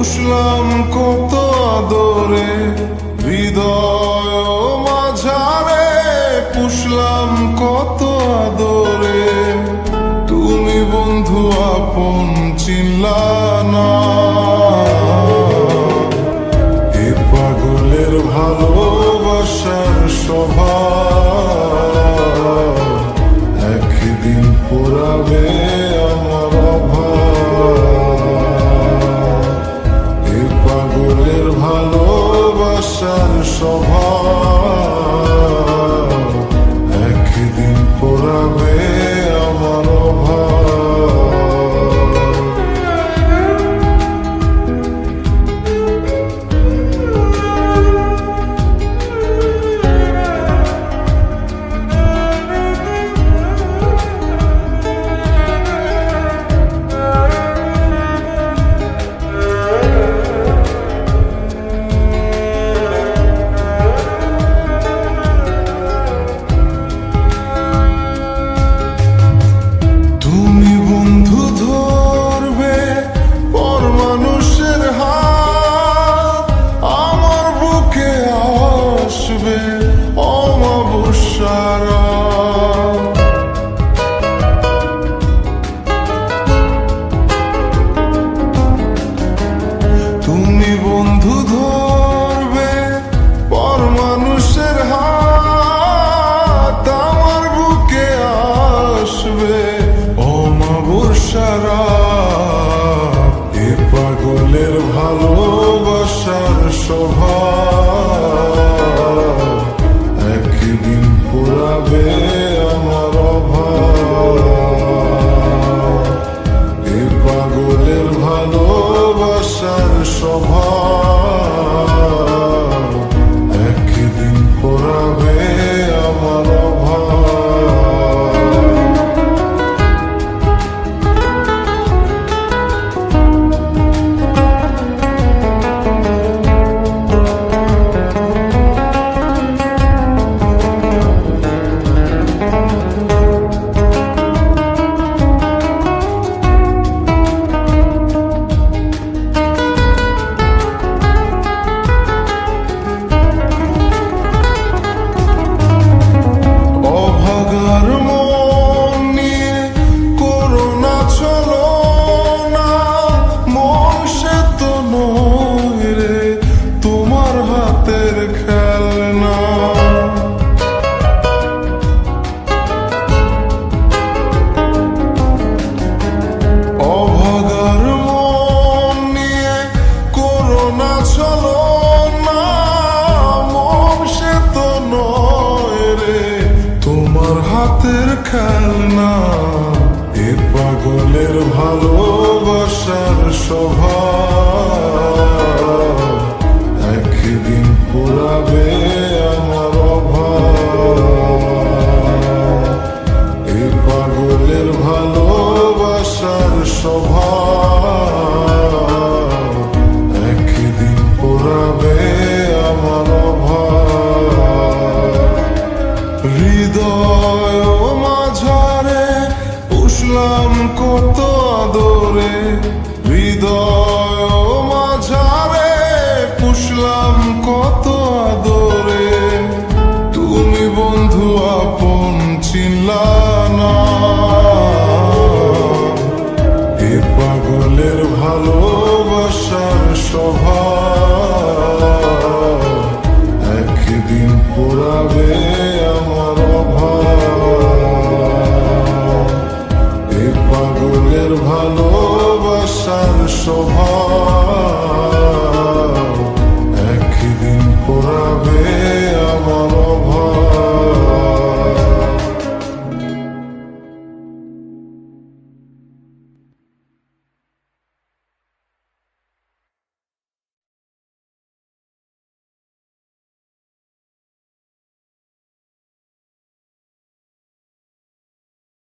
পুষলাম কত আদরে, হৃদয় মাঝারে পুষলাম কত আদরে। তুমি বন্ধু আপন চিনলা না, এ পাগলের ভালোবাসার স্বভাব একদিন পোড়াবে আমার অভাব। এ পাগলের ভালোবাসার স্বভাব একদিন পোড়াবে আমার অভাব। তুমি বন্ধু ধরবে পর মানুষের হাত, আমার বুকে আসবে অমাবস্যার রাত। এ পাগলের ভালোবাসার স্বভাব একদিন পোড়াবে আমার অভাব। এ পাগলের ভালোবাসার স্বভাব একদিন পোড়াবে আমার অভাব। হাতের খেলনা এ পাগলের ভালোবাসার স্বভাব একদিন পোড়াবে আমার অভাব। এ পাগলের ভালোবাসার স্বভাব একদিন পোড়াবে আমার অভাব। হৃদয় মাঝারে পুষলাম কত আদরে, হৃদয় মাঝারে পুষলাম কত আদরে। তুমি বন্ধু আপন চিনলা না, এ পাগলের ভালোবাসার স্বভাব একদিন পোড়াবে